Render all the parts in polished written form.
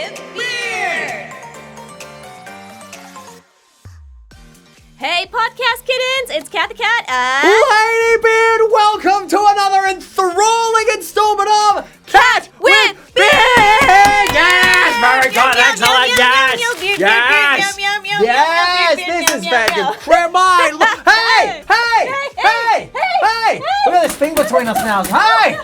with Beard! Hey, podcast kittens! It's Cathy Cat and... Ladybeard! Welcome to another enthralling installment of Cat with Beard! Yes! Very good, excellent, yes! Yes! Yes, this is fucking cremine! Hey! Look at this thing between us now. Hey!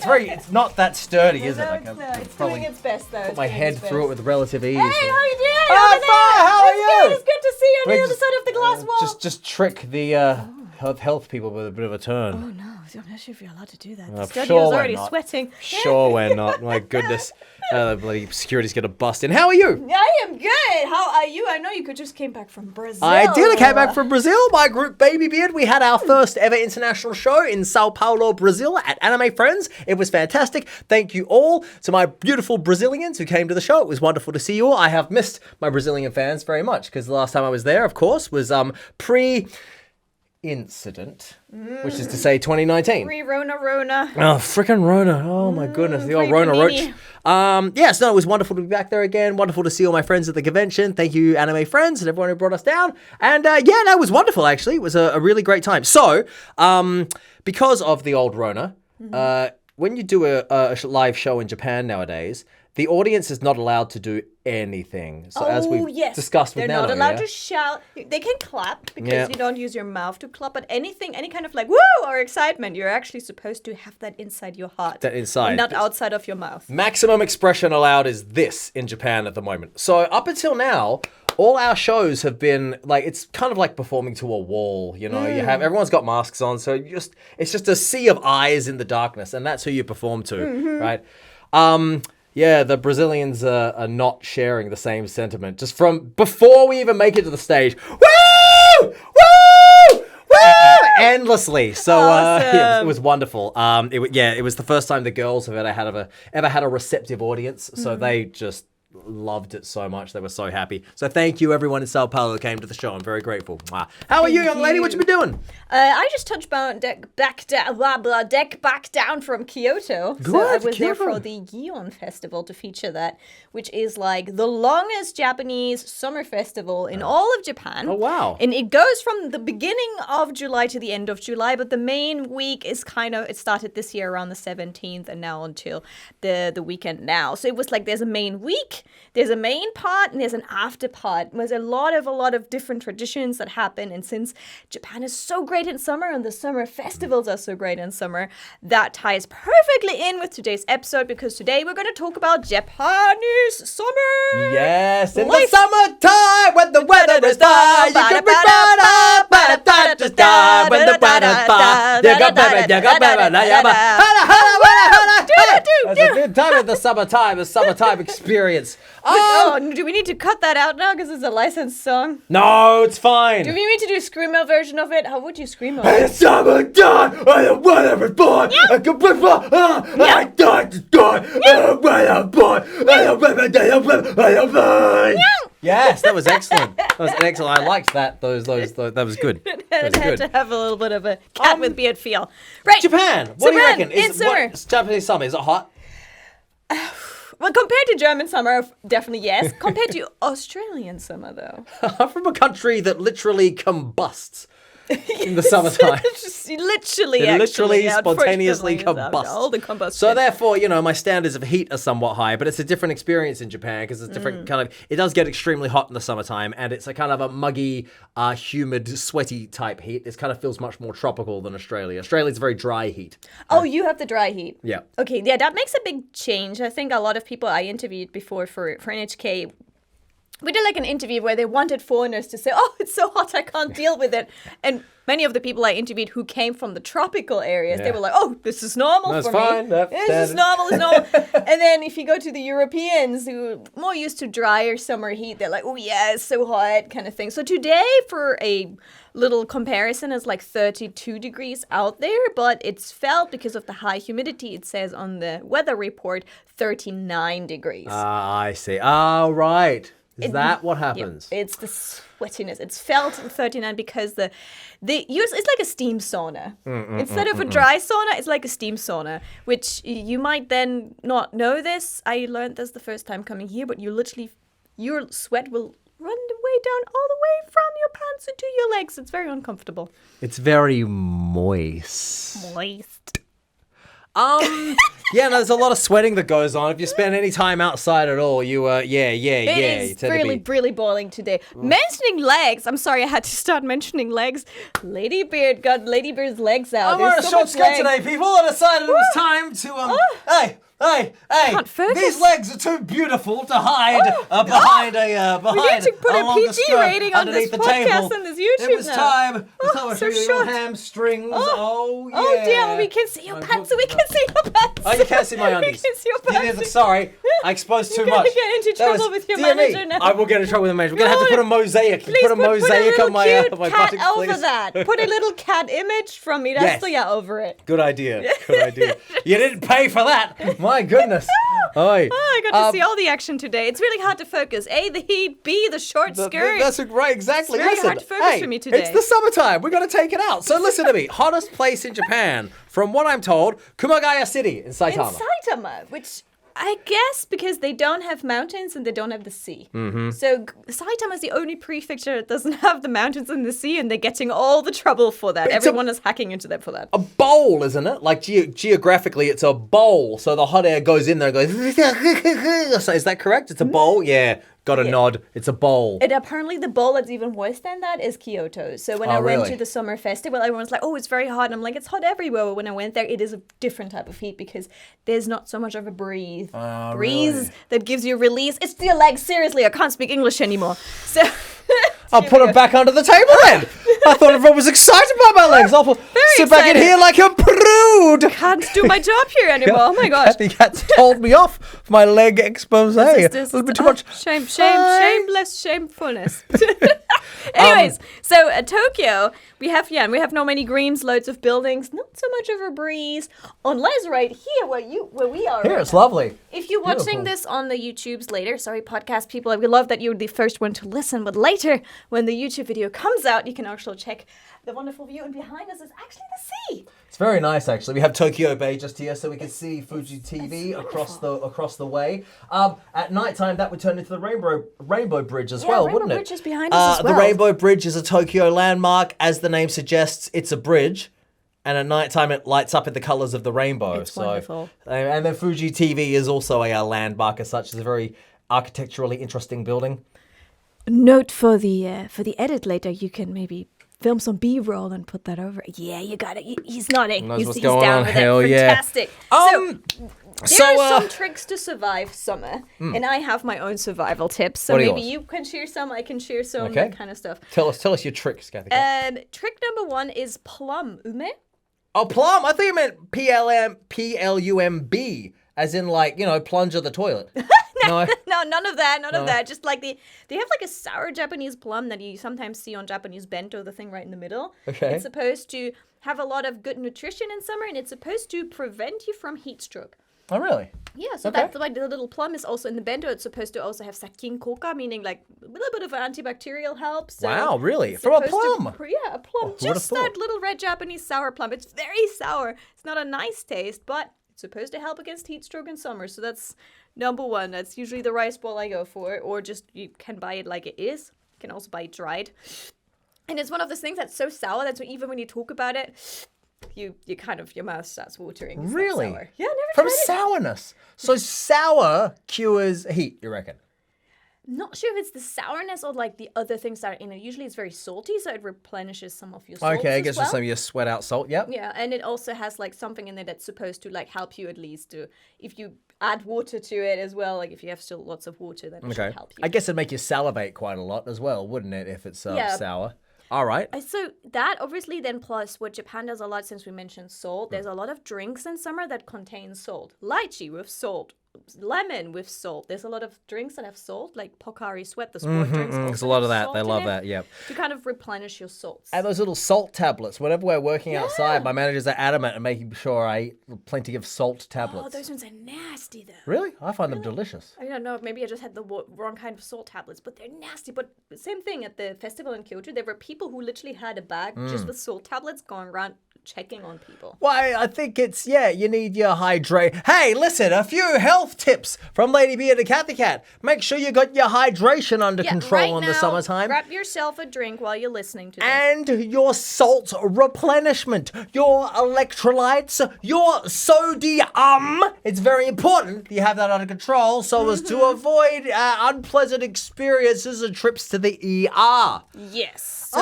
It's not that sturdy, is it? No, it's doing its best, though. Put my head through it with relative ease. Hey, how you doing? How are you? It's good to see you on the other side of the glass wall. Just trick the health people with a bit of a turn. Oh, no. I'm not sure if you're allowed to do that. The Sure studio's we're already not. sweating. Sure we're not. My goodness. The bloody security's going to bust in. How are you? I am good. How are you? I know you just came back from Brazil. I did. I came back from Brazil. My group, Babybeard. We had our first ever international show in Sao Paulo, Brazil at Anime Friends. It was fantastic. Thank you all to my beautiful Brazilians who came to the show. It was wonderful to see you all. I have missed my Brazilian fans very much because the last time I was there, of course, was pre-incident, which is to say 2019. Rona. Oh, frickin' Rona. Oh, my goodness. The old Rona roach. Yes, no, it was wonderful to be back there again. Wonderful to see all my friends at the convention. Thank you, Anime Friends, and everyone who brought us down. And it was wonderful, actually. It was a really great time. So, because of the old Rona, when you do a live show in Japan nowadays, the audience is not allowed to do anything. So as we've discussed with They're Nano, not allowed to shout. They can clap because you don't use your mouth to clap, but any kind of like woo or excitement, you're actually supposed to have that inside your heart. That inside. And not outside of your mouth. Maximum expression allowed is this in Japan at the moment. So up until now, all our shows have been like, it's kind of like performing to a wall, you know, everyone's got masks on. So it's just a sea of eyes in the darkness, and that's who you perform to, right? Yeah, the Brazilians are not sharing the same sentiment. Just from before we even make it to the stage, woo! Endlessly. So awesome. it was wonderful. It was the first time the girls have ever had a receptive audience. So they just loved it so much. They were so happy. So thank you, everyone in Sao Paulo who came to the show. I'm very grateful. Wow. How are you, young lady? What you been doing? I just touched deck back down from Kyoto. Good, So I was there Kyoto. for the Gion Festival to feature that, which is like the longest Japanese summer festival in all of Japan. Oh, wow. And it goes from the beginning of July to the end of July, but the main week is it started this year around the 17th and now until the weekend now. So it was like there's a main week, there's a main part, and there's an after part. There's a lot of different traditions that happen, and since Japan is so great in summer and the summer festivals are so great in summer, that ties perfectly in with today's episode because today we're going to talk about Japanese summer. Yes, in Life. the summertime when the weather is fine, you can be right up, but the time is done when the weather's fine. You got That's a good time in the summertime experience. Do we need to cut that out now because it's a licensed song? No, it's fine. Do we need to do a screamo version of it? How would you screamo? It's summertime when the weather is fine. I can be fine. I died to die. Yes, that was excellent. That was excellent. I liked that. That was good. It had to have a little bit of a cat with beard feel. Right. Japan. What do you Japan, reckon? it's summer. It's Japanese summer. Is it hot? Well, compared to German summer, definitely yes. Compared to Australian summer, though. I'm from a country that literally combusts in the summertime. Literally, It literally actually, spontaneously unfortunately, combusts. all the combustion. So therefore, my standards of heat are somewhat high, but it's a different experience in Japan because it's different kind of, it does get extremely hot in the summertime, and it's a kind of a muggy, humid, sweaty type heat. It kind of feels much more tropical than Australia. Australia's a very dry heat. Oh, you have the dry heat. Yeah. Okay, yeah, that makes a big change. I think a lot of people I interviewed before for NHK, we did like an interview where they wanted foreigners to say, oh, it's so hot, I can't deal with it. And many of the people I interviewed who came from the tropical areas, they were like, oh, this is normal That's for fine. me. This is normal, it's normal. And then if you go to the Europeans who are more used to drier summer heat, they're like, oh yeah, it's so hot kind of thing. So today, for a little comparison, is like 32 degrees out there, but it's felt because of the high humidity. It says on the weather report 39 degrees. I see. Oh, right. Is that what happens? Yep, it's the sweatiness. It's felt in 39 because it's like a steam sauna. Instead of a dry sauna, it's like a steam sauna, which you might then not know this. I learned this the first time coming here, but your sweat will run the way down all the way from your pants into your legs. It's very uncomfortable. It's very moist. Moist. Yeah, no, there's a lot of sweating that goes on. If you spend any time outside at all, It is really boiling today. Mentioning legs, I'm sorry I had to start mentioning legs. Ladybeard got Ladybeard's legs out. I'm wearing a short skirt today, people. I decided it was time to, Hey! Can't focus. These legs are too beautiful to hide behind we need to put a PG rating on this the podcast table. and this YouTube It was now. time. It's time to so show you short. your hamstrings. Oh, yeah. Oh dear, well, we can see your pants. We can see your pants. Oh, you can't see my undies. We can see your pants. Sorry, I exposed too You're much. gonna get into trouble with your dear manager me, now. I will get in trouble with the manager. We're going to have to put a mosaic. Please put a mosaic a on my cute my cat buttocks, over please. that. Put a little cat image from me. Yes. Over it. Good idea. Good idea. You didn't pay for that. My goodness. Oi. Oh, I got to see all the action today. It's really hard to focus. A, the heat. B, the short skirt. That's right, exactly. It's very Listen, hard to focus for me today. It's the summertime. We're going to take it out. So listen to me. Hottest place in Japan, from what I'm told, Kumagaya City in Saitama. In Saitama, which I guess because they don't have mountains and they don't have the sea. Mm-hmm. So Saitama is the only prefecture that doesn't have the mountains and the sea, and they're getting all the trouble for that. Everyone is hacking into them for that. A bowl, isn't it? Like geographically, it's a bowl. So the hot air goes in there and goes. So is that correct? It's a bowl? Yeah. Got a nod. It's a bowl. And apparently the bowl that's even worse than that is Kyoto. So when I went to the summer festival, everyone's like, oh, it's very hot. And I'm like, it's hot everywhere. But when I went there, it is a different type of heat because there's not so much of a breeze that gives you release. It's your legs. Seriously, I can't speak English anymore. So I'll put them back under the table then. I thought everyone was excited about my legs. I'll sit back in here like a prude. Can't do my job here anymore. Oh my gosh. Cathy Cat's told me off for my leg expose. A little bit too much. Shameless shamefulness. Anyways, so Tokyo, we have not many greens, loads of buildings, not so much of a breeze, unless right here where we are. Here, it's lovely. If you're watching this on the YouTubes later, sorry, podcast people, I would love that you're the first one to listen, but later, when the YouTube video comes out, you can actually check the wonderful view, and behind us is actually the sea. It's very nice, actually. We have Tokyo Bay just here, so we can see Fuji TV across the way. At nighttime, that would turn into the Rainbow Bridge as well, wouldn't it? Rainbow Bridge is behind us as well. The Rainbow Bridge is a Tokyo landmark. As the name suggests, it's a bridge. And at nighttime, it lights up in the colours of the rainbow. It's wonderful. And then Fuji TV is also a landmark as such. It's a very architecturally interesting building. Note for the edit later, you can maybe film some B-roll and put that over. Yeah, you got it. He's nodding. He's going down on. with Hell it. yeah. Fantastic. There are some tricks to survive summer, and I have my own survival tips. So maybe you can share some, I can share some, that kind of stuff. Tell us your tricks, Cathy. Trick number 1 is plum. Ume? Oh, plum. I thought you meant PLUMB, as in plunger the toilet. No, none of that. None of that. Just like they have like a sour Japanese plum that you sometimes see on Japanese bento, the thing right in the middle. Okay. It's supposed to have a lot of good nutrition in summer, and it's supposed to prevent you from heat stroke. Oh, really? Yeah, so that's why the little plum is also in the bento. It's supposed to also have sakin koka, meaning like a little bit of antibacterial help. So wow, really? From a plum? A plum. Just that little red Japanese sour plum. It's very sour. It's not a nice taste, but it's supposed to help against heat stroke in summer. So that's number 1. That's usually the rice ball I go for. Or just you can buy it like it is. You can also buy it dried. And it's one of those things that's so sour that even when you talk about it, you kind of, your mouth starts watering. It's really? Sour. Yeah, never From tried it. sourness. So sour cures heat, you reckon? Not sure if it's the sourness or like the other things that are in it. Usually it's very salty, so it replenishes some of your salts. Okay, I guess well. some of your sweat out salt, yep. Yeah, and it also has like something in there that's supposed to like help you at least to, if you add water to it as well, like if you have still lots of water, then it should help you. I guess it'd make you salivate quite a lot as well, wouldn't it, if it's sour? All right. So that obviously then plus what Japan does a lot since we mentioned salt, there's a lot of drinks in summer that contain salt. Lychee with salt. lemon with salt. There's a lot of drinks that have salt, like Pocari Sweat, the sport drinks. There's a lot of that. They love that, yep. To kind of replenish your salts. And those little salt tablets. Whenever we're working outside, my managers are adamant at making sure I eat plenty of salt tablets. Oh, those ones are nasty, though. Really? I find them delicious. I don't know. Maybe I just had the wrong kind of salt tablets, but they're nasty. But same thing at the festival in Kyoto. There were people who literally had a bag just with salt tablets going around checking on people. Well, I think it's, you need your hydrate. Hey, listen, a few health tips from Ladybeard and Cathy Cat. Make sure you got your hydration under control in the summertime. Grab yourself a drink while you're listening to this. And your salt replenishment, your electrolytes, your sodium. It's very important you have that under control so as to avoid unpleasant experiences and trips to the ER. Yes.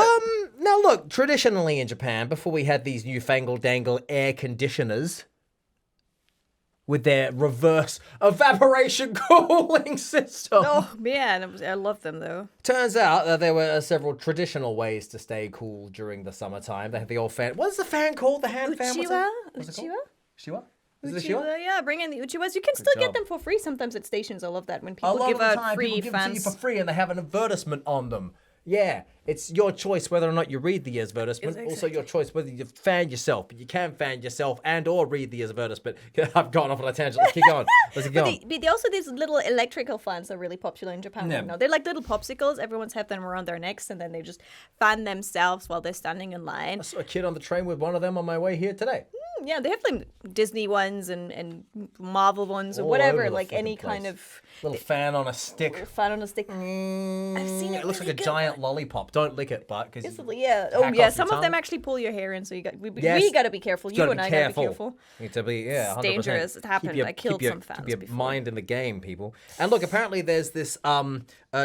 Now look, traditionally in Japan, before we had these newfangled dangle air conditioners with their reverse evaporation cooling system. Oh man, I love them though. Turns out that there were several traditional ways to stay cool during the summertime. They have the old fan. What's the fan called? The hand fan? Uchiwa? Uchiwa? Is it Uchiwa? Yeah, bring in the Uchiwas. You can still get them for free sometimes at stations. I love that when people give out free people give fans. them to you for free and they have an advertisement on them. Yeah, it's your choice whether or not you read the advertisement. Exactly. Also your choice whether you fan yourself. But you can fan yourself and or read the advertisement. I've gone off on a tangent. Let's keep going. Let's keep going. But also these little electrical fans are really popular in Japan right now. They're like little popsicles. Everyone's had them around their necks and then they just fan themselves while they're standing in line. I saw a kid on the train with one of them on my way here today. Yeah, they have like Disney ones and Marvel ones or All whatever, over the like any flippin' kind place. of Little fan on a stick. fan on a stick. I've seen it. It looks really like a good giant lollipop. Don't lick it, but because yeah. Oh yeah. Some of them actually pull your hair in, so we got to be careful. You and I got to be careful. You need to be It's 100%. dangerous. It happened. I killed some fans Keep your before. mind in the game, people. And look, apparently there's this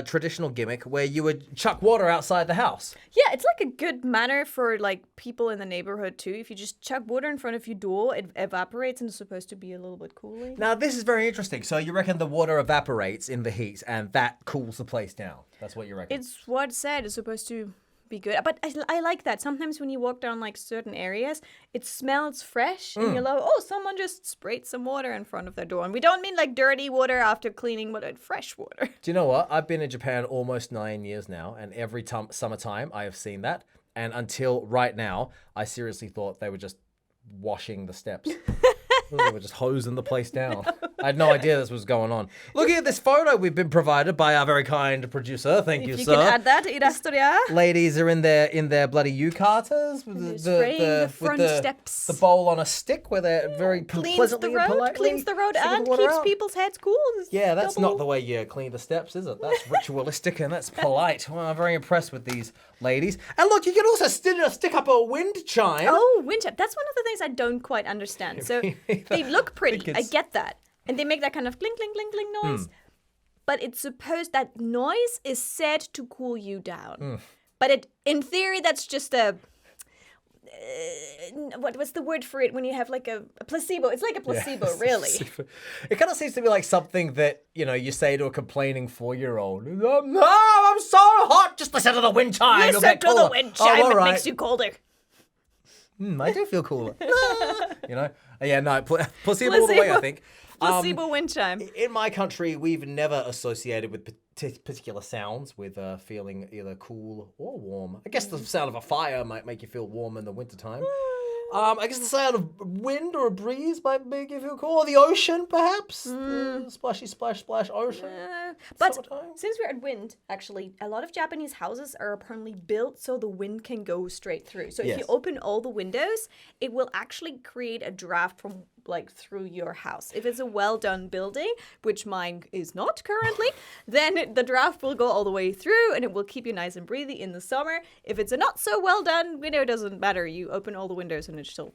traditional gimmick where you would chuck water outside the house. Yeah, it's like a good manner for like people in the neighborhood too. If you just chuck water in front of your door, it evaporates and it's supposed to be a little bit cooling. Now this is very interesting. So you reckon the water evaporates in the heat and that cools the place down? That's what you reckon? It's what said. It's supposed to be good. But I like that. Sometimes when you walk down like certain areas, it smells fresh and you're like, oh, someone just sprayed some water in front of their door. And we don't mean like dirty water after cleaning, but fresh water. Do you know what? I've been in Japan almost 9 years now, and every summertime I have seen that. And until right now, I seriously thought they were just washing the steps. They were just hosing the place down. I had no idea this was going on. Looking at this photo we've been provided by our very kind producer. Thank you, If you sir. can add that, Irastoria. Ladies are in their bloody yukatas with the front steps. the bowl on a stick where they're very pleasantly and politely Cleans the road sticking and the water keeps out. people's heads cool. It's Yeah, that's double- not the way you clean the steps, is it? That's ritualistic and that's polite. Well, I'm very impressed with these ladies. And look, you can also stick up a wind chime. Oh, wind chime. That's one of the things I don't quite understand. So they look pretty. I get that. And they make that kind of clink, clink, clink, clink noise. But it's supposed that noise is said to cool you down. But in theory, that's just a... what's the word for it when you have like a placebo? It's like a placebo, really. It kind of seems to be like something that, you say to a complaining 4-year-old. No, I'm so hot. Just listen to the wind chime. Listen to the wind chime. all It right. makes you colder. I do feel cooler. Yeah, no, placebo all the way, I think. Placebo wind chime. In my country, we've never associated with particular sounds with feeling either cool or warm. I guess the sound of a fire might make you feel warm in the wintertime. I guess the sound of wind or a breeze might make you feel cool. Or the ocean, perhaps. The splashy, splash, splash ocean. But Summertime. since we're at wind, actually, a lot of Japanese houses are apparently built so the wind can go straight through. So if you Yes. open all the windows, it will actually create a draft from through your house. If it's a well done building, which mine is not currently, then the draft will go all the way through and it will keep you nice and breathy in the summer. If it's a not so well done, it doesn't matter. You open all the windows and it's still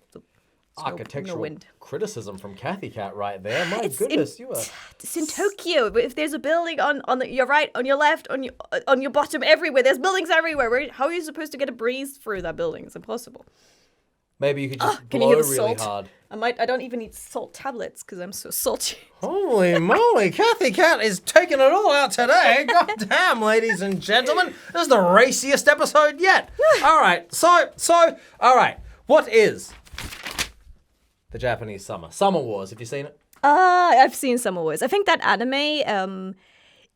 Architectural no wind. criticism from Cathy Cat right there. My It's goodness, you are... It's in Tokyo. But if there's a building on your right, on your left, on your bottom, everywhere, there's buildings everywhere. How are you supposed to get a breeze through that building? It's impossible. Maybe you could just Can blow you hear the really salt? hard. I don't even need salt tablets because I'm so salty. Holy moly, Cathy Cat is taking it all out today. God damn, ladies and gentlemen. This is the raciest episode yet. All right, so, all right. What is the Japanese summer? Summer Wars, have you seen it? I've seen Summer Wars. I think that anime,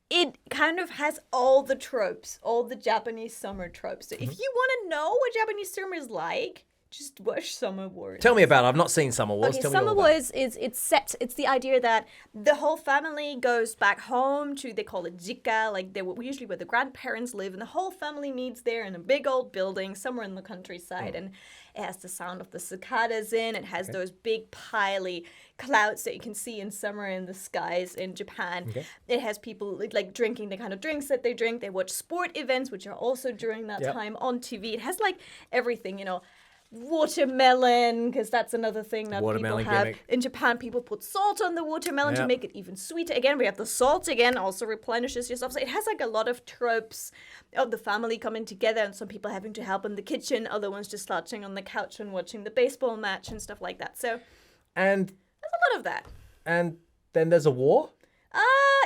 it kind of has all the tropes, all the Japanese summer tropes. So if you want to know what Japanese summer is like, just watch Summer Wars. Tell me about it. I've not seen Summer Wars. Okay, Tell me all Summer about it. Wars it's the idea that the whole family goes back home to, they call it jika, like they were usually where the grandparents live, and the whole family meets there in a big old building somewhere in the countryside, and it has the sound of the cicadas in, it has those big piley clouds that you can see in summer in the skies in Japan. It has people like drinking the kind of drinks that they drink. They watch sport events, which are also during that time on TV. It has like everything, watermelon, because that's another thing that Watermelon people have. gimmick. In Japan, people put salt on the watermelon to make it even sweeter. Again, we have the salt again, also replenishes yourself. So it has like a lot of tropes of the family coming together and some people having to help in the kitchen, other ones just slouching on the couch and watching the baseball match and stuff like that. So And there's a lot of that. and then there's a war?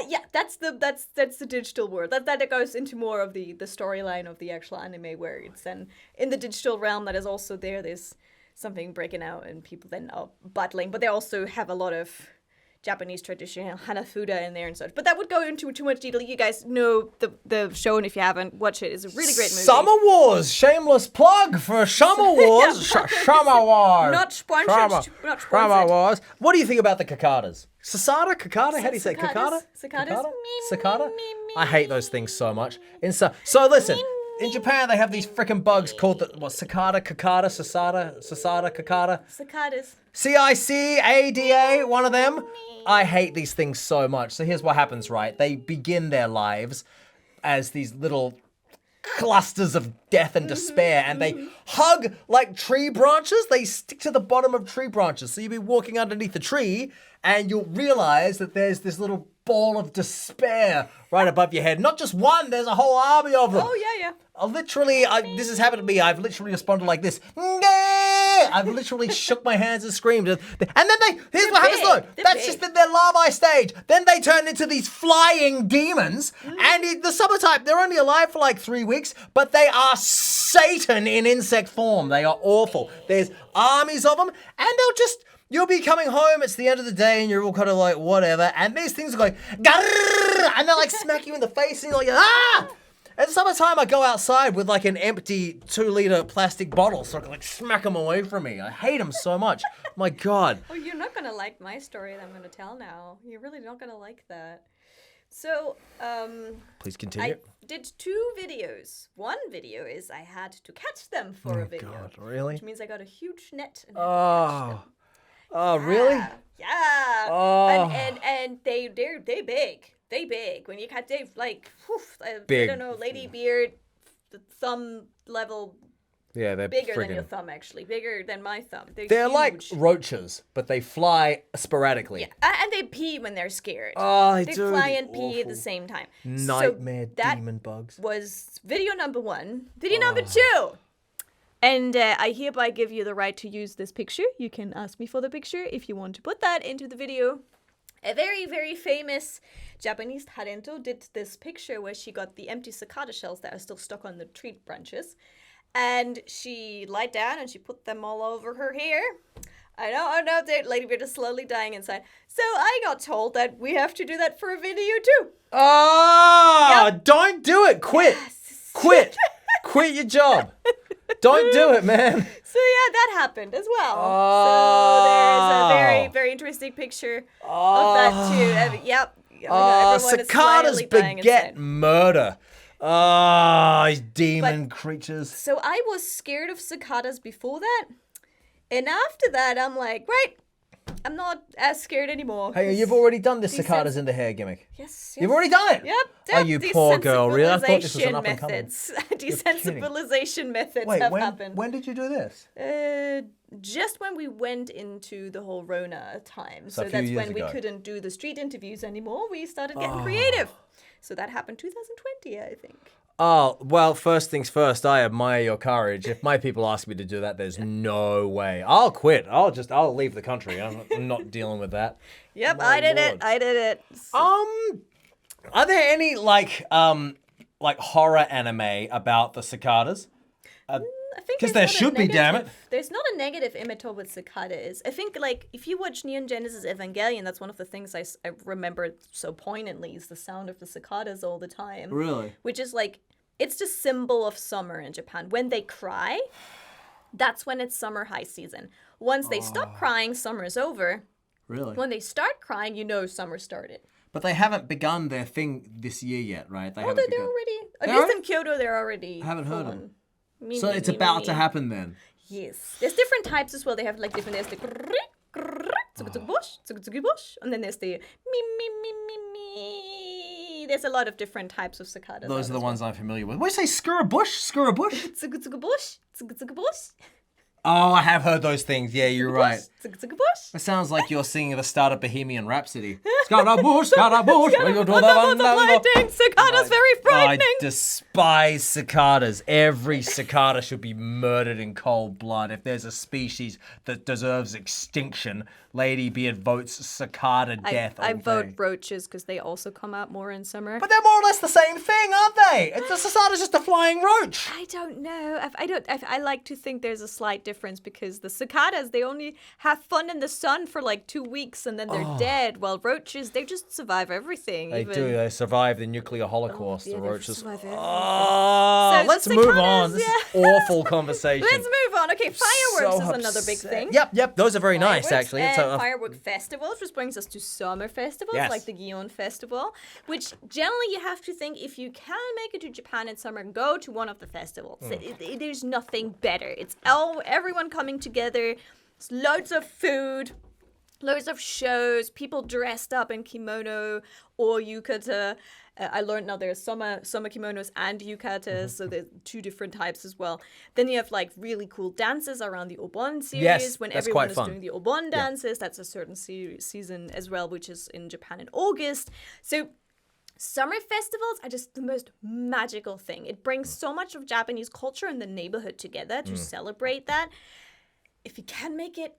Yeah, that's the digital world. That goes into more of the storyline of the actual anime, where it's then in the digital realm that is also there. There's something breaking out and people then are battling, but they also have a lot of Japanese traditional hanafuda in there and such. But that would go into too much detail. You guys know the show, and if you haven't, watch it. It's a really great movie. Summer Wars! Shameless plug for Summer Wars! Summer Wars! Not sponsored. Summer Wars. What do you think about the cicadas? Cicada? Cicada? How do you say it? Cicadas. Cicada? Cicadas. Cicada? I hate those things so much. So listen, in Japan they have these freaking bugs called cicada, cicada, cicada. Cicadas. CICADA, one of them. I hate these things so much. So here's what happens, right? They begin their lives as these little clusters of death and despair, and they hug like tree branches. They stick to the bottom of tree branches. So you'll be walking underneath a tree, and you'll realize that there's this little ball of despair right above your head. Not just one, there's a whole army of them. Oh, yeah. This has happened to me. I've literally responded like this. I've literally shook my hands and screamed. And then here's what happens though. That's just in their larvae stage. Then they turn into these flying demons. And in the summertime, they're only alive for like 3 weeks, but they are Satan in insect form. They are awful. There's armies of them, and you'll be coming home, it's the end of the day, and you're all kind of like, whatever, and these things are going, "Grrr!" And they're like smack you in the face, and you're like, ah! At summertime, I go outside with like an empty 2-liter plastic bottle, so I can like smack them away from me. I hate them so much. My God. Oh, you're not going to like my story that I'm going to tell now. You're really not going to like that. So, Please continue. I did 2 videos. One video is I had to catch them for a video. God, really? Which means I got a huge net and had to catch them. Oh, really? Yeah. Oh. And they're big. They big. When you catch, they like, Big. I don't know, Ladybeard, the thumb level. Yeah, they're bigger than friggin'. your thumb, actually. Bigger than my thumb. They're huge. like roaches, but they fly sporadically. Yeah, and they pee when they're scared. Oh, they dude, fly and pee at awful. the same time. Nightmare so that demon bugs. Was video number 1. Video number 2. And I hereby give you the right to use this picture. You can ask me for the picture if you want to put that into the video. A very, very famous Japanese talento did this picture where she got the empty cicada shells that are still stuck on the tree branches. And she lied down and she put them all over her hair. I know, Ladybeard is slowly dying inside. So I got told that we have to do that for a video too. Oh, Yep. Don't do it. Quit. Yes. Quit. Quit your job. Don't do it, man. So yeah, that happened as well. Oh. So there's a very, very interesting picture of that too. Yep. Everyone is cicadas slyly dying beget inside. murder. These demon creatures. So I was scared of cicadas before that. And after that, I'm like, right, I'm not as scared anymore. Hey, you've already done this cicadas in the hair gimmick. Yes. You've already done it? Yep. Oh, you poor girl. Really? I thought this was an up and coming. Desensitization methods Wait, have happened. when did you do this? Just when we went into the whole Rona time. So a So few that's years when we ago. couldn't do the street interviews anymore. We started getting creative. So that happened 2020, I think. Oh, well, first things first, I admire your courage. If my people ask me to do that, there's no way. I'll quit. I'll leave the country. I'm not dealing with that. Yep, My I did lord. it. I did it. Are there any like horror anime about the cicadas? I think Because there's there not a should be, damn it. negative- There's not a negative image towards cicadas. I think, like, if you watch Neon Genesis Evangelion, that's one of the things I remember so poignantly is the sound of the cicadas all the time. Really? Which is, like, it's the symbol of summer in Japan. When they cry, that's when it's summer high season. Once they stop crying, summer's over. Really? When they start crying, you know summer started. But they haven't begun their thing this year yet, right? They Oh, haven't they're begun. already... At They're least already- in Kyoto, they're already... I haven't heard full them. on. Me, So me, it's me, about me, to me. happen then. Yes. There's different types as well. They have like different, there's the tsugu-tsugu-bosh, and then there's the me. There's a lot of different types of cicadas. Those are the ones I'm familiar with. What do you say, Skurabush? Skurabush? Tsugu-tsugu-bosh. Oh, I have heard those things. Yeah, you're right. Tsugu-tsugu-bosh. It sounds like you're singing the start of Bohemian Rhapsody. Skarabush, Skarabush. Cicadas very I frightening. despise cicadas. Every cicada should be murdered in cold blood. If there's a species that deserves extinction, Ladybeard votes cicada death. I all vote day. roaches because they also come out more in summer. But they're more or less the same thing, aren't they? The cicada's just a flying roach. I don't know. I like to think there's a slight difference because the cicadas, they only have fun in the sun for like 2 weeks and then they're dead. While roaches, they just survive everything. They do. They survive the nuclear holocaust. yeah, the they roaches. survive everything. Oh, So let's the move cicadas, on. This is awful conversation. Let's move on. Okay, fireworks So is another big upset. thing. Yep. Those are very nice, Fireworks actually. and It's firework festivals, which brings us to summer festivals Yes. like the Gion Festival, which generally you have to think if you can make it to Japan in summer, go to one of the festivals. There's nothing better. It's everyone coming together. It's loads of food. Loads of shows, people dressed up in kimono or yukata. I learned now there's summer kimonos and yukatas, so there's 2 different types as well. Then you have like really cool dances around the Obon series. Yes, when that's everyone quite is fun. doing the Obon dances. That's a certain season as well, which is in Japan in August. So summer festivals are just the most magical thing. It brings so much of Japanese culture and the neighborhood together to celebrate that. If you can make it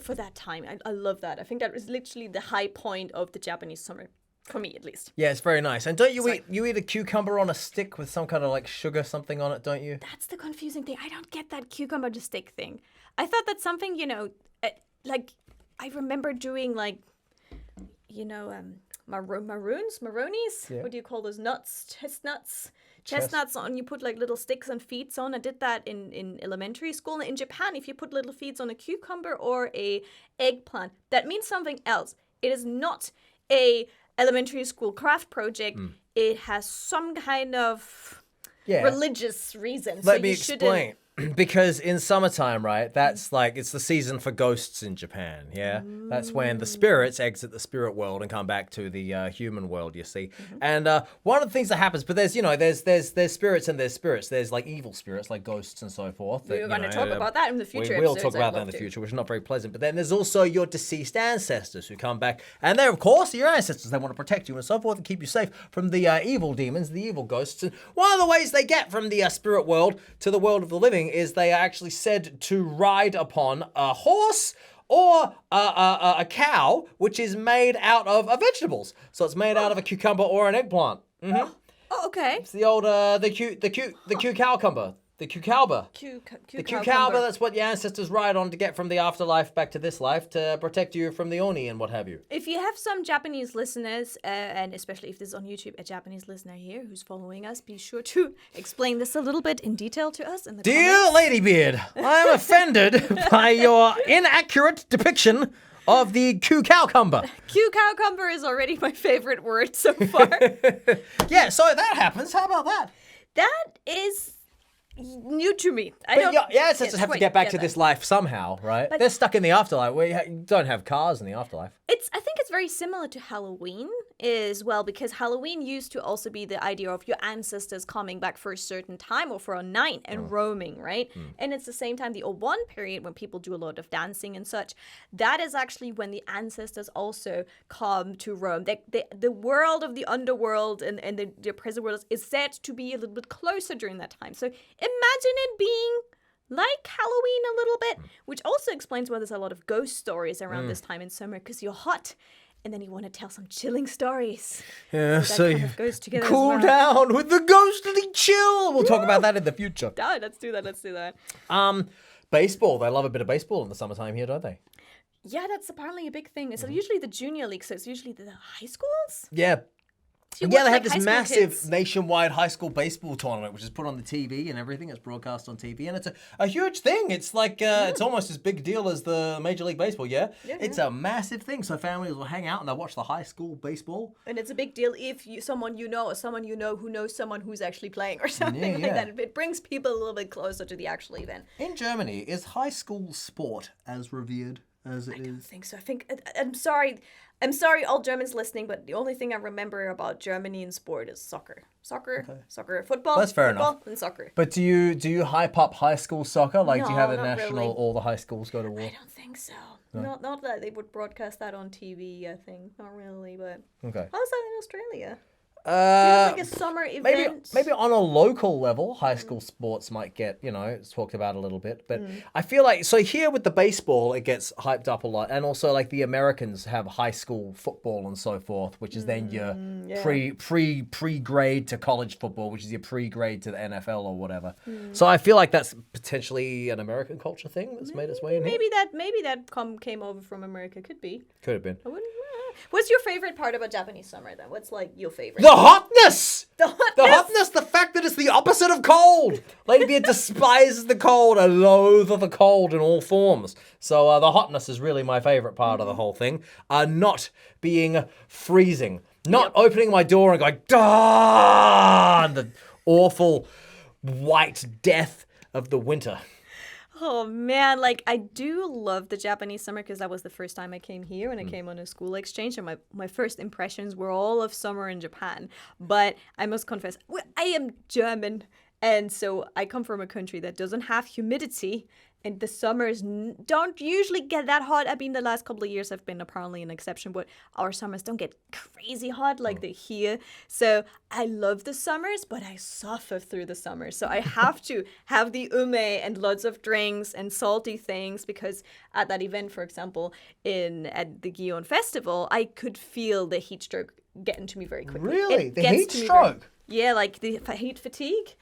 for that time. I love that. I think that is literally the high point of the Japanese summer, for me at least. Yeah, it's very nice. And don't you eat a cucumber on a stick with some kind of like sugar something on it, don't you? That's the confusing thing. I don't get that cucumber to stick thing. I thought that's something, like I remember doing like, maronies? Yeah. What do you call those nuts? Chestnuts on, you put like little sticks and feet on. I did that in elementary school. In Japan, if you put little feet on a cucumber or a eggplant, that means something else. It is not a elementary school craft project. It has some kind of religious reason. Let me explain. Because in summertime, right, that's like, it's the season for ghosts in Japan, yeah? That's when the spirits exit the spirit world and come back to the human world, you see. And one of the things that happens, but there's spirits and there's spirits. There's like evil spirits, like ghosts and so forth. We're going to talk about that in the future We will episodes. talk about that in the future, which is not very pleasant. But then there's also your deceased ancestors who come back. And they're, of course, your ancestors. They want to protect you and so forth and keep you safe from the evil demons, the evil ghosts. And one of the ways they get from the spirit world to the world of the living is they are actually said to ride upon a horse or a cow, which is made out of vegetables. So it's made out of a cucumber or an eggplant. Oh, okay. It's the old the cucumber. The cucumber. The cucumber, that's what your ancestors ride on to get from the afterlife back to this life to protect you from the Oni and what have you. If you have some Japanese listeners, and especially if this is on YouTube, a Japanese listener here who's following us, be sure to explain this a little bit in detail to us in the Dear comments. Ladybeard, I am offended by your inaccurate depiction of the cucumber. Cucumber is already my favorite word so far. Yeah, so that happens. How about that? That is new to me. But your ancestors have to get back to this life somehow, right? They're stuck in the afterlife. You don't have cars in the afterlife. I think it's very similar to Halloween as well, because Halloween used to also be the idea of your ancestors coming back for a certain time or for a night and roaming, right? And it's the same time, the Obon period, when people do a lot of dancing and such, that is actually when the ancestors also come to roam. The world of the underworld and the present world is said to be a little bit closer during that time. So imagine it being like Halloween a little bit, which also explains why there's a lot of ghost stories around this time in summer, because you're hot and then you want to tell some chilling stories. Yeah, So that kind of goes together cool as well. down with the ghostly chill. We'll talk about that in the future. Oh, let's do that. Baseball. They love a bit of baseball in the summertime here, don't they? Yeah, that's apparently a big thing. It's usually the junior league, so it's usually the high schools. Yeah. You Yeah, watch, they like, have high this school massive kids. nationwide high school baseball tournament, which is put on the TV and everything. It's broadcast on TV, and it's a huge thing. It's like it's almost as big deal as the Major League Baseball. Yeah, it's a massive thing. So families will hang out and they'll watch the high school baseball. And it's a big deal if someone you know who knows someone who's actually playing or something like that. It brings people a little bit closer to the actual event. In Germany, is high school sport as revered as it I don't is? think so. I think I'm sorry, all Germans listening, but the only thing I remember about Germany in sport is soccer, football. That's fair football enough. And soccer. But do you hype up high school soccer? Like, do you No, have a not national? really. All the high schools go to war. I don't think so. Not that they would broadcast that on TV. I think not really, but Okay. how's that in Australia? Do you have like a summer event? Maybe on a local level, high school sports might get, it's talked about a little bit. But I feel like, so here with the baseball, it gets hyped up a lot. And also like the Americans have high school football and so forth, which is then your pre-grade to college football, which is your pre-grade to the NFL or whatever. So I feel like that's potentially an American culture thing that's made its way in here. Maybe that came over from America. Could be. Could have been. I wouldn't. What's your favorite part about Japanese summer then? What's like your favorite? The hotness! The hotness! The hotness, the fact that it's the opposite of cold. Ladybeard despises the cold. I loathe the cold in all forms. So the hotness is really my favorite part of the whole thing. Not being freezing. Not opening my door and going, "Dah!" and the awful white death of the winter. Oh man, like I do love the Japanese summer because that was the first time I came here and I came on a school exchange, and my first impressions were all of summer in Japan. But I must confess, I am German, and so I come from a country that doesn't have humidity, and the summers don't usually get that hot. I mean, the last couple of years have been apparently an exception, but our summers don't get crazy hot like they here. So I love the summers, but I suffer through the summers. So I have to have the ume and lots of drinks and salty things, because at that event, for example, at the Gion Festival, I could feel the heat stroke getting to me very quickly. Really? It The gets heat to me stroke? yeah, like the heat fatigue.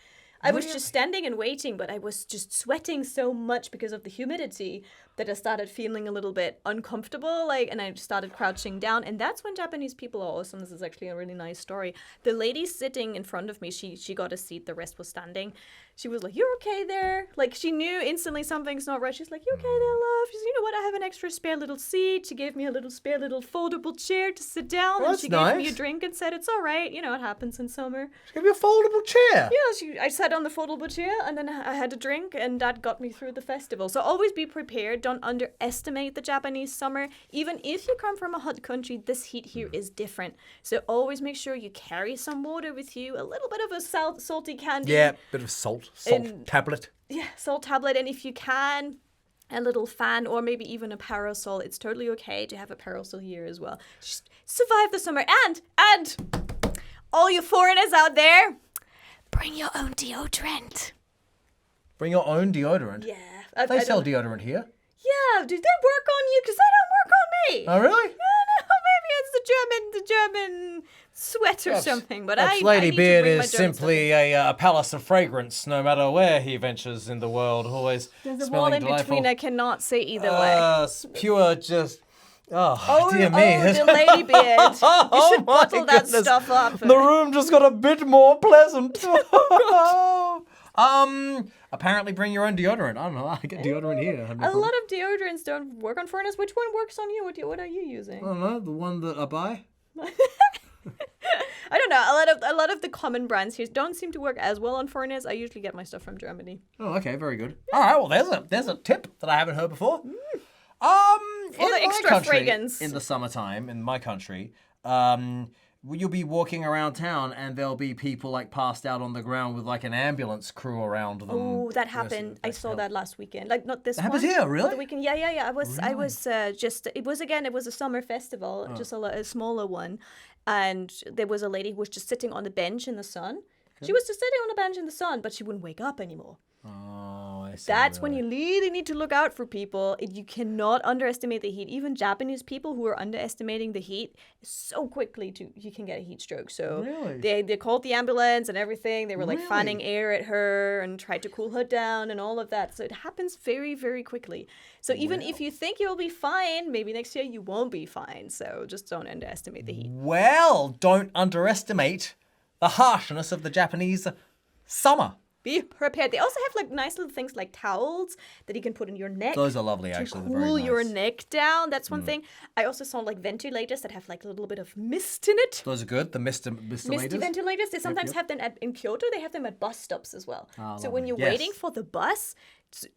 I was just standing and waiting, but I was just sweating so much because of the humidity that I started feeling a little bit uncomfortable, and I started crouching down. And that's when Japanese people are awesome. This is actually a really nice story. The lady sitting in front of me, she got a seat, the rest was standing. She was like, "You're okay there?" Like, she knew instantly something's not right. She's like, "You okay there, love?" She's, "You know what? I have an extra spare little seat." She gave me a little spare little foldable chair to sit down. Oh, and that's she gave me nice. a drink and said, "It's all right. You know, it happens in summer." Give me a foldable chair. Yeah, I sat on the foldable chair and then I had a drink, and that got me through the festival. So always be prepared. Don't underestimate the Japanese summer. Even if you come from a hot country, this heat here is different. So always make sure you carry some water with you, a little bit of a salty candy. Yeah, bit of salt tablet. Yeah, salt tablet. And if you can, a little fan or maybe even a parasol. It's totally okay to have a parasol here as well. Just survive the summer. And all you foreigners out there, bring your own deodorant. Bring your own deodorant. Yeah. They sell deodorant here. Yeah, do they work on you? Because they don't work on me. Oh, really? No, maybe it's the German sweat or something. But I need to Ladybeard bring my is German simply a palace of fragrance, no matter where he ventures in the world. Always There's a smelling wall in delightful. between. I cannot say either way. It's pure just... Oh, dear me. Oh, the Ladybeard. You should my bottle that goodness. stuff up. The room just got a bit more pleasant. Apparently bring your own deodorant. I don't know. I get deodorant here. A lot of deodorants don't work on foreigners. Which one works on you? What are you using? I don't know. The one that I buy. I don't know. A lot of the common brands here don't seem to work as well on foreigners. I usually get my stuff from Germany. Oh, okay. Very good. All right. Well, there's a tip that I haven't heard before. All In the my extra country, fragrance. in the summertime, in my country, you'll be walking around town and there'll be people like passed out on the ground with like an ambulance crew around them. Oh, that happened. I saw that last weekend. Like, not this one. happens here, really? The weekend. Yeah. I was just, it was a summer festival, just a smaller one. And there was a lady who was just sitting on the bench in the sun. She was just sitting on a bench in the sun, but she wouldn't wake up anymore. Oh, I That's when you really need to look out for people. You cannot underestimate the heat. Even Japanese people who are underestimating the heat so quickly you can get a heat stroke. So they called the ambulance and everything. They were like fanning air at her and tried to cool her down and all of that. So it happens very, very quickly. So even if you think you'll be fine, maybe next year you won't be fine. So just don't underestimate the heat. Well, don't underestimate the harshness of the Japanese summer. Be prepared. They also have like nice little things like towels that you can put in your neck. Those are lovely, actually. To cool your neck down. That's one thing. I also saw like ventilators that have like a little bit of mist in it. Those are good. The misty ventilators. They sometimes have them in Kyoto. They have them at bus stops as well. Oh, so when you're waiting for the bus,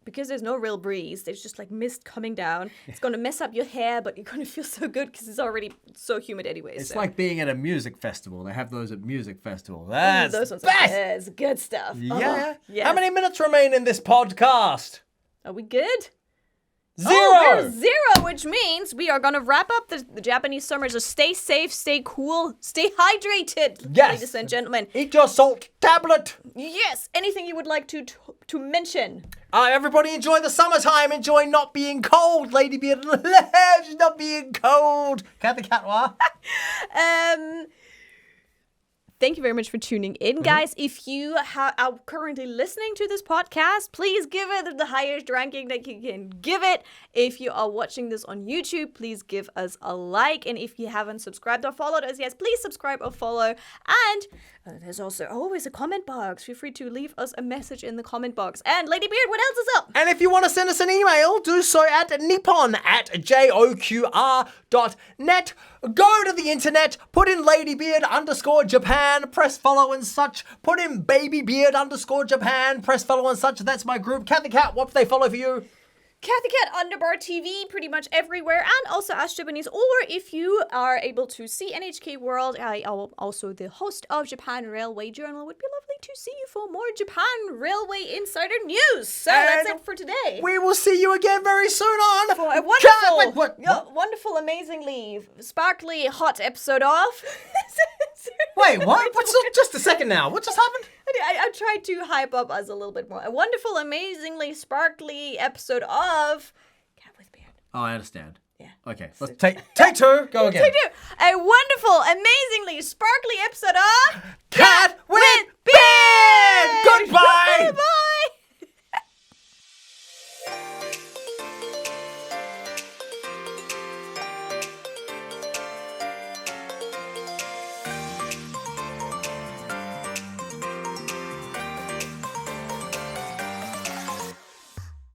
because there's no real breeze, there's just like mist coming down. It's going to mess up your hair, but you're going to feel so good because it's already so humid anyway. It's like being at a music festival. They have those at music festivals. That's those ones best. It's good stuff. Yeah. Yes. How many minutes remain in this podcast? Are we good? 0. We're 0, which means we are going to wrap up the Japanese summer. So stay safe, stay cool, stay hydrated, ladies and gentlemen. Eat your salt tablet. Yes. Anything you would like to mention? Everybody enjoy the summertime. Enjoy not being cold. Ladybeard loves not being cold. Cathy Cat, what? Thank you very much for tuning in, guys. If you are currently listening to this podcast, please give it the highest ranking that you can give it. If you are watching this on YouTube, please give us a like. And if you haven't subscribed or followed us yet, please subscribe or follow. And there's also always a comment box. Feel free to leave us a message in the comment box. And Ladybeard, what else is up? And if you want to send us an email, do so at nippon@joqr.net. Go to the internet, put in Ladybeard_Japan, press follow and such. Put in Babybeard_Japan, press follow and such. That's my group. Cathy Cat, what do they follow for you? Cathy Cat _TV pretty much everywhere, and also Ask Japanese. Or if you are able to see NHK World, I am also the host of Japan Railway Journal. It would be lovely to see you for more Japan Railway Insider News. So that's it for today. We will see you again very soon on for a wonderful, amazingly sparkly hot episode of. Wait, what? Just a second now. What just happened? I tried to hype up us a little bit more. A wonderful, amazingly sparkly episode of Cat with Beard. Oh, I understand. Yeah. Okay, let's take 2. Go again. Take 2. A wonderful, amazingly sparkly episode of Cat with Beard. Goodbye. Goodbye.